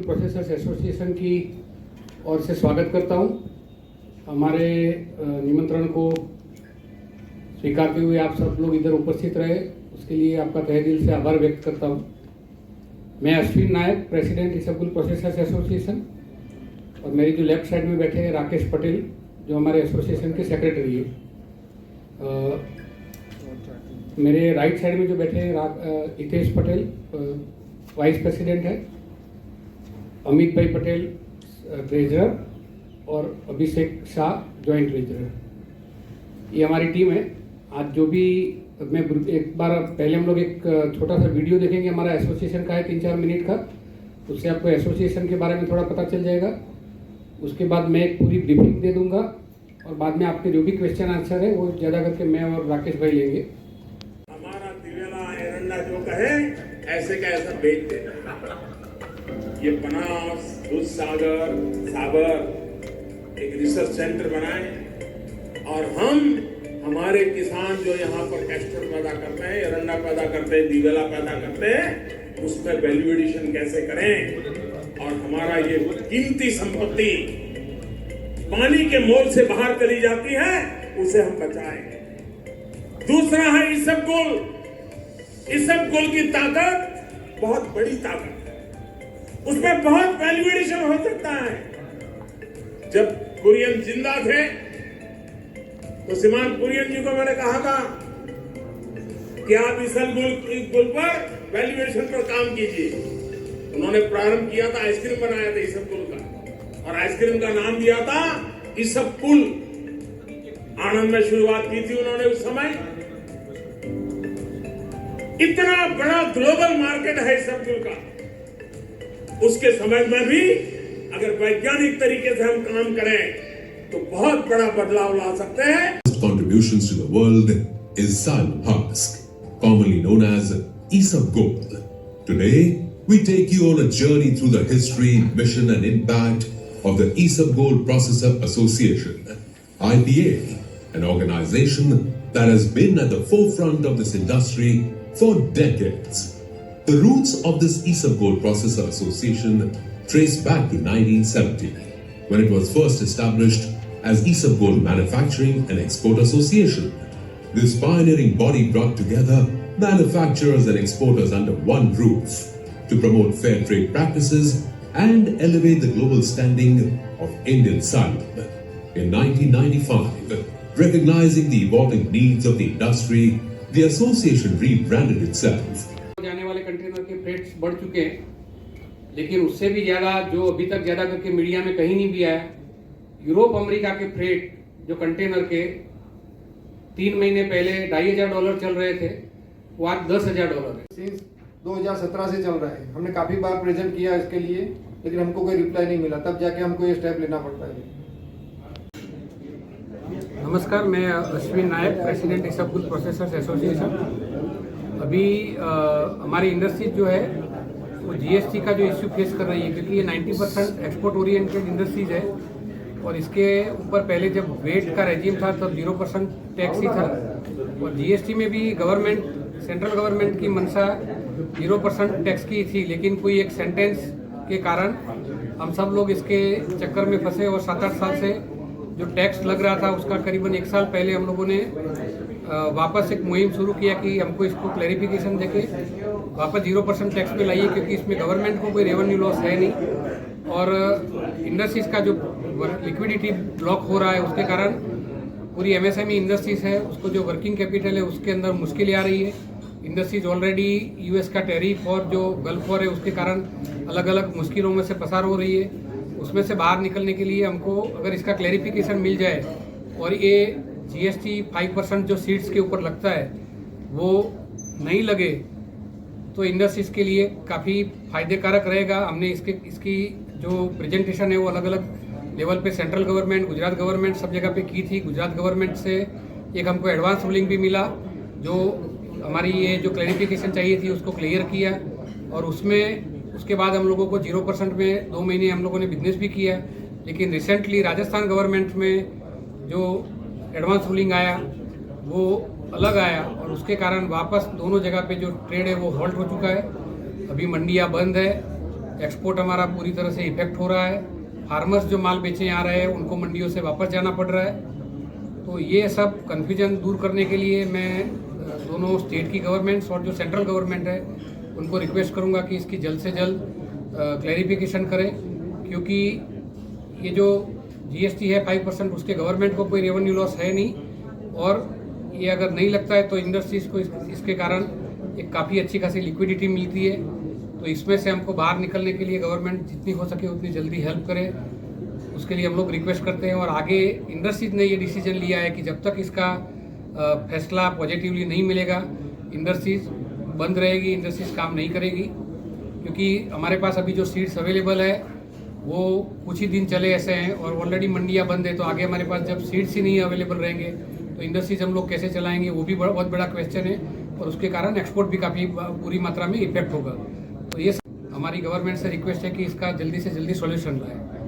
Processors association की ओर से स्वागत करता हूं। हमारे निमंत्रण को स्वीकारते हुए आप सब लोग इधर उपस्थित रहे, उसके लिए आपका तहे दिल से आभार व्यक्त करता हूं। मैं अश्विन नायक, प्रेसिडेंट ईसबगुल प्रोसेसर्स एसोसिएशन, और मेरी जो लेफ्ट साइड में बैठे हैं राकेश पटेल, जो हमारे एसोसिएशन के सेक्रेटरी है। मेरे राइट साइड में जो बैठे हैं हितेश पटेल, वाइस प्रेसिडेंट है, अमित भाई पटेल ट्रेजरर, और अभिषेक शाह जॉइंट ट्रेजरर। ये हमारी टीम है। आज जो भी मैं एक बार पहले हम लोग एक छोटा सा वीडियो देखेंगे हमारा एसोसिएशन का है 3-4 मिनट का, उससे आपको एसोसिएशन के बारे में थोड़ा पता चल जाएगा। उसके बाद मैं एक पूरी ब्रीफिंग दे दूंगा और बाद में आपके जो भी क्वेश्चन आंसर है वो ज़्यादा करके मैं और राकेश भाई लेंगे। हमारा दिवेला एरंडा जो कहे ऐसे का ऐसा बेच देना। ये बनास, दूध सागर, साबर एक रिसर्च सेंटर बनाए और हम हमारे किसान जो यहाँ पर कैस्टर पैदा करते हैं, एरंडा पैदा करते हैं, दिवेला पैदा करते हैं, उसमें वैल्यू एडिशन कैसे करें और हमारा ये कीमती संपत्ति पानी के मोल से बाहर चली जाती है उसे हम बचाएं। दूसरा है ईसबगुल। ईसबगुल की ताकत बहुत बड़ी ताकत है, उसमें बहुत वैल्यू एडिशन हो सकता है। जब कुरियन जिंदा थे तो श्रीमान कुरियन जी को मैंने कहा था कि आप ईसबगुल पर वैल्यू एडिशन पर काम कीजिए। उन्होंने प्रारंभ किया था, आइसक्रीम बनाया था ईसबगुल का, और आइसक्रीम का नाम दिया था ईसबगुल। आनंद में शुरुआत की थी उन्होंने उस समय। इतना बड़ा ग्लोबल मार्केट है ईसबगुल का, उसके समय में भी अगर वैज्ञानिक तरीके से हम काम करें तो बहुत बड़ा बदलाव ला सकते हैं। Contributions to the world is Silom Husk, commonly known as Isabgol. Today, we take you on a journey through the history, mission and impact of the Isabgol Processor Association, IPA, an organization that has been at the forefront of this industry for decades. The roots of this Isabgol Processor Association trace back to 1970, when it was first established as Isabgol Manufacturing and Export Association. This pioneering body brought together manufacturers and exporters under one roof to promote fair trade practices and elevate the global standing of Indian silom. In 1995, recognizing the evolving needs of the industry, the association rebranded itself. जाने वाले container के frets बढ़ चुके हैं, लेकिन उससे भी ज़्यादा जो अभी तक ज़्यादा करके मीडिया में कहीं नहीं भी आया, यूरोप अमेरिका के फ्रेट जो कंटेनर के 3 महीने पहले $2,500 चल रहे थे, वो आज $10,000 है। सिंस 2017 से चल रहा है। हमने काफ़ी बार प्रेजेंट किया इसके लिए, लेकिन हमको कोई रिप्लाई नहीं मिला, तब जाके हमको ये स्टेप लेना पड़ता है। नमस्कार, मैं अश्विन नायक, प्रेसिडेंट ईसबगुल प्रोसेसर्स एसोसिएशन। अभी हमारी इंडस्ट्री जो है वो जीएसटी का जो इश्यू फेस कर रही है, क्योंकि ये 90% एक्सपोर्ट ओरिएंटेड इंडस्ट्रीज है, और इसके ऊपर पहले जब वेट का रेजिम था तब 0% टैक्स ही था, और जीएसटी में भी गवर्नमेंट, सेंट्रल गवर्नमेंट की मंशा 0% टैक्स की थी, लेकिन कोई एक सेंटेंस के कारण हम सब लोग इसके चक्कर में फंसे, और 7-8 साल से जो टैक्स लग रहा था उसका करीबन 1 साल पहले हम लोगों ने वापस एक मुहिम शुरू किया कि हमको इसको क्लैरिफिकेशन देके वापस 0% टैक्स पे लाइए, क्योंकि इसमें गवर्नमेंट को कोई रेवेन्यू लॉस है नहीं, और इंडस्ट्रीज का जो लिक्विडिटी ब्लॉक हो रहा है उसके कारण पूरी एमएसएमई इंडस्ट्रीज है, उसको जो वर्किंग कैपिटल है उसके अंदर मुश्किलें आ रही है। इंडस्ट्रीज ऑलरेडी यूएस का टैरिफ और जो गल्फ वॉर है उसके कारण अलग अलग मुश्किलों में से पसार हो रही है। उसमें से बाहर निकलने के लिए हमको अगर इसका क्लैरिफिकेशन मिल जाए और ये जीएसटी 5% जो सीड्स के ऊपर लगता है वो नहीं लगे, तो इंडस्ट्रीज के लिए काफ़ी फायदेकारक रहेगा। हमने इसकी जो प्रेजेंटेशन है वो अलग अलग लेवल पे सेंट्रल गवर्नमेंट, गुजरात गवर्नमेंट सब जगह पे की थी। गुजरात गवर्नमेंट से एक हमको एडवांस रूलिंग भी मिला, जो हमारी ये जो क्लैरिफिकेशन चाहिए थी उसको क्लियर किया, और उसके बाद हम लोगों को 0% में 2 महीने हम लोगों ने बिजनेस भी किया। लेकिन रिसेंटली राजस्थान गवर्नमेंट में जो एडवांस रूलिंग आया वो अलग आया, और उसके कारण वापस दोनों जगह पे जो ट्रेड है वो हॉल्ट हो चुका है। अभी मंडियाँ बंद है, एक्सपोर्ट हमारा पूरी तरह से इफेक्ट हो रहा है, फार्मर्स जो माल बेचे आ रहे हैं उनको मंडियों से वापस जाना पड़ रहा है। तो ये सब कन्फ्यूजन दूर करने के लिए मैं दोनों स्टेट की गवर्नमेंट्स और जो सेंट्रल गवर्नमेंट है उनको रिक्वेस्ट करूंगा कि इसकी जल्द से जल्द क्लैरिफिकेशन करें, क्योंकि ये जो जीएसटी है 5%, उसके गवर्नमेंट को कोई रेवेन्यू लॉस है नहीं, और ये अगर नहीं लगता है तो इंडस्ट्रीज को इसके कारण एक काफ़ी अच्छी खासी लिक्विडिटी मिलती है। तो इसमें से हमको बाहर निकलने के लिए गवर्नमेंट जितनी हो सके उतनी जल्दी हेल्प करे, उसके लिए हम लोग रिक्वेस्ट करते हैं। और आगे इंडस्ट्रीज ने ये डिसीजन लिया है कि जब तक इसका फैसला पॉजिटिवली नहीं मिलेगा इंडस्ट्रीज बंद रहेगी, इंडस्ट्रीज काम नहीं करेगी, क्योंकि हमारे पास अभी जो सीड्स अवेलेबल है वो कुछ ही दिन चले ऐसे हैं और ऑलरेडी मंडियाँ बंद है। तो आगे हमारे पास जब सीड्स ही नहीं अवेलेबल रहेंगे तो इंडस्ट्रीज हम लोग कैसे चलाएंगे, वो भी बहुत बड़ा क्वेश्चन है, और उसके कारण एक्सपोर्ट भी काफ़ी पूरी मात्रा में इफेक्ट होगा। तो ये हमारी गवर्नमेंट से रिक्वेस्ट है कि इसका जल्दी से जल्दी सॉल्यूशन लाए।